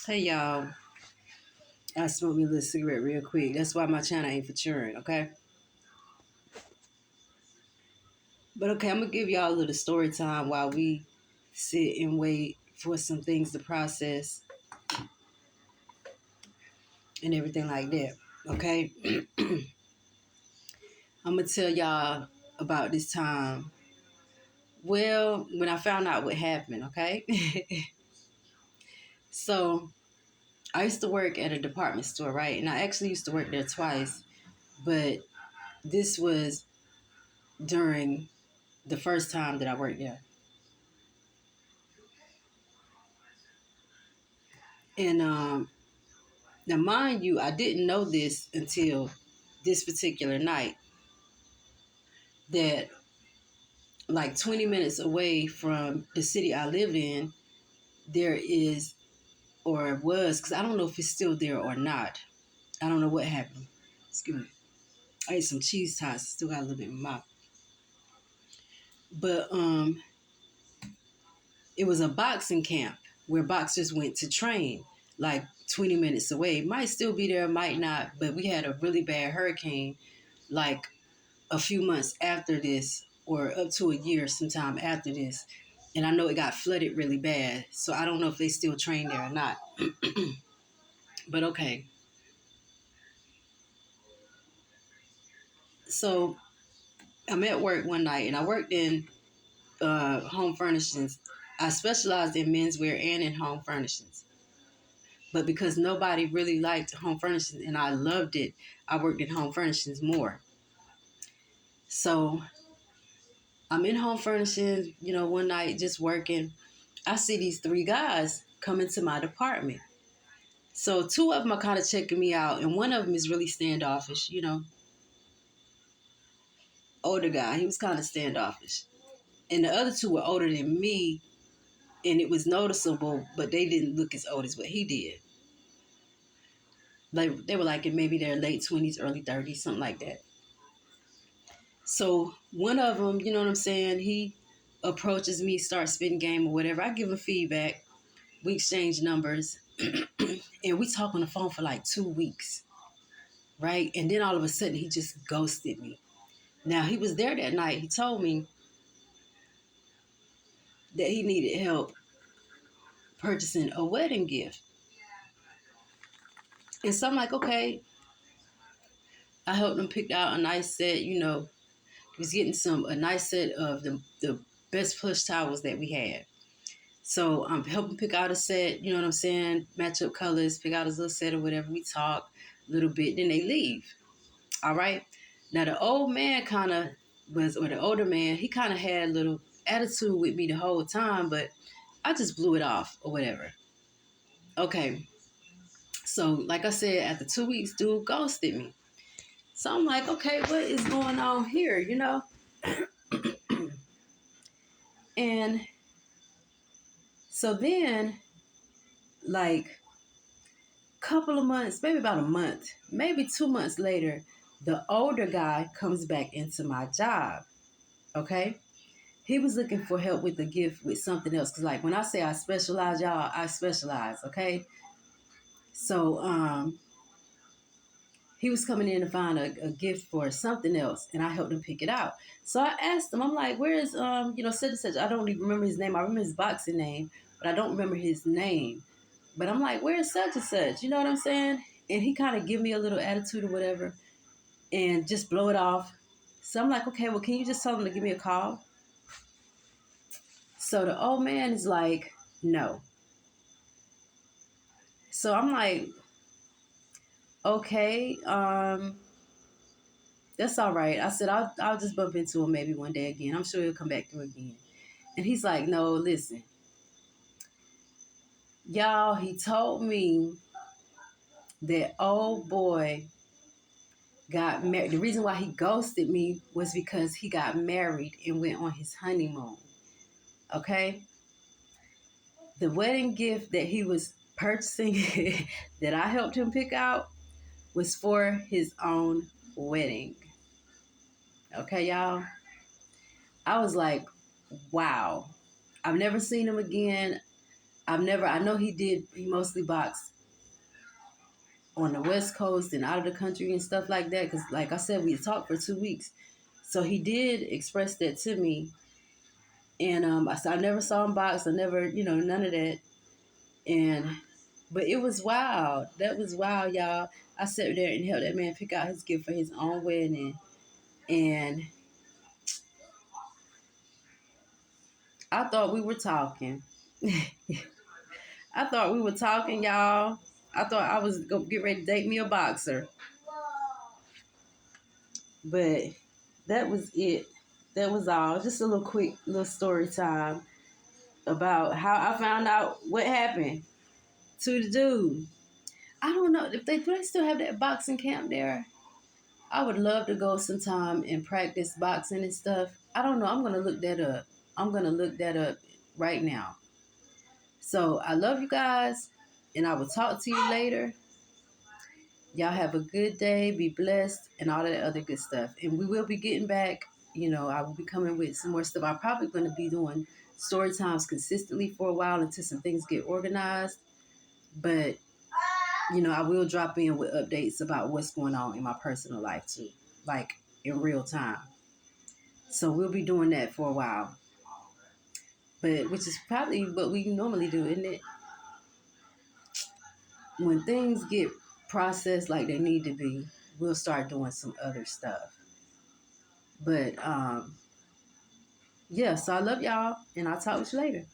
Hey y'all, I smoked me a little cigarette real quick. That's why my channel ain't for churn, okay? But okay, I'm gonna give y'all a little story time while we sit and wait for some things to process and everything like that. Okay? I'm gonna tell y'all about this time. Well, when I found out what happened, okay? So I used to work at a department store, right? And I actually used to work there twice, but this was during the first time that I worked there. And now, mind you, I didn't know this until this particular night that like 20 minutes away from the city I live in, there is, or was, because I don't know if it's still there or not. I don't know what happened. Excuse me. I ate some cheese tots, still got a little bit in my mouth. But it was a boxing camp where boxers went to train like 20 minutes away. It might still be there, might not, but we had a really bad hurricane like a few months after this, or up to a year sometime after this. And I know it got flooded really bad. So I don't know if they still train there or not. But okay. So I'm at work one night and I worked in home furnishings. I specialized in menswear and in home furnishings. But because nobody really liked home furnishings and I loved it, I worked in home furnishings more. So I'm in home furnishings, one night just working. I see these three guys come into my department. So two of them are kind of checking me out, and one of them is really standoffish, older guy. He was kind of standoffish. And the other two were older than me, and it was noticeable, but they didn't look as old as what he did. Like they were like in maybe their late 20s, early 30s, something like that. So one of them, you know what I'm saying, he approaches me, starts spitting game or whatever. I give him feedback. We exchange numbers, and we talk on the phone for like 2 weeks, right? And then all of a sudden, he just ghosted me. Now, he was there that night. He told me that he needed help purchasing a wedding gift. And so I'm like, okay. I helped him pick out a nice set, He was getting a nice set of the best plush towels that we had. So I'm helping pick out a set, you know what I'm saying? Match up colors, pick out his little set or whatever. We talk a little bit, then they leave. All right. Now the old man or the older man, he kind of had a little attitude with me the whole time, but I just blew it off or whatever. Okay. So like I said, after 2 weeks, dude ghosted me. So I'm like, okay, what is going on here? And so then, like, couple of months, maybe about a month, maybe 2 months later, the older guy comes back into my job. Okay. He was looking for help with the gift with something else. Cause like when I say I specialize, y'all, I specialize. Okay. So, he was coming in to find a gift for something else, and I helped him pick it out. So I asked him, I'm like, where's, such and such? I don't even remember his name. I remember his boxing name, but I don't remember his name. But I'm like, where's such and such? You know what I'm saying? And he kind of give me a little attitude or whatever and just blow it off. So I'm like, okay, well, can you just tell him to give me a call? So the old man is like, no. So I'm like, okay, that's all right. I said, I'll just bump into him maybe one day again. I'm sure he'll come back through again. And he's like, no, listen, y'all, he told me that old boy got married. The reason why he ghosted me was because he got married and went on his honeymoon. Okay? The wedding gift that he was purchasing that I helped him pick out was for his own wedding. Okay, y'all? I was like, wow. I've never seen him again. I know he mostly boxed on the West Coast and out of the country and stuff like that. Because, like I said, we talked for 2 weeks. So he did express that to me. And I never saw him box. I never, none of that. And, but it was wild. That was wild, y'all. I sat there and helped that man pick out his gift for his own wedding. And I thought we were talking. I thought we were talking, y'all. I thought I was going to get ready to date me a boxer. But that was it. That was all. Just a little quick little story time about how I found out what happened to the dude. I don't know if do they still have that boxing camp there? I would love to go sometime and practice boxing and stuff. I don't know. I'm gonna look that up. I'm gonna look that up right now. So I love you guys, and I will talk to you later. Y'all have a good day, be blessed, and all that other good stuff. And we will be getting back. I will be coming with some more stuff. I'm probably going to be doing story times consistently for a while until some things get organized. But, I will drop in with updates about what's going on in my personal life too, like in real time. So we'll be doing that for a while. But which is probably what we normally do, isn't it? When things get processed like they need to be, we'll start doing some other stuff. But yeah, so I love y'all, and I'll talk with you later.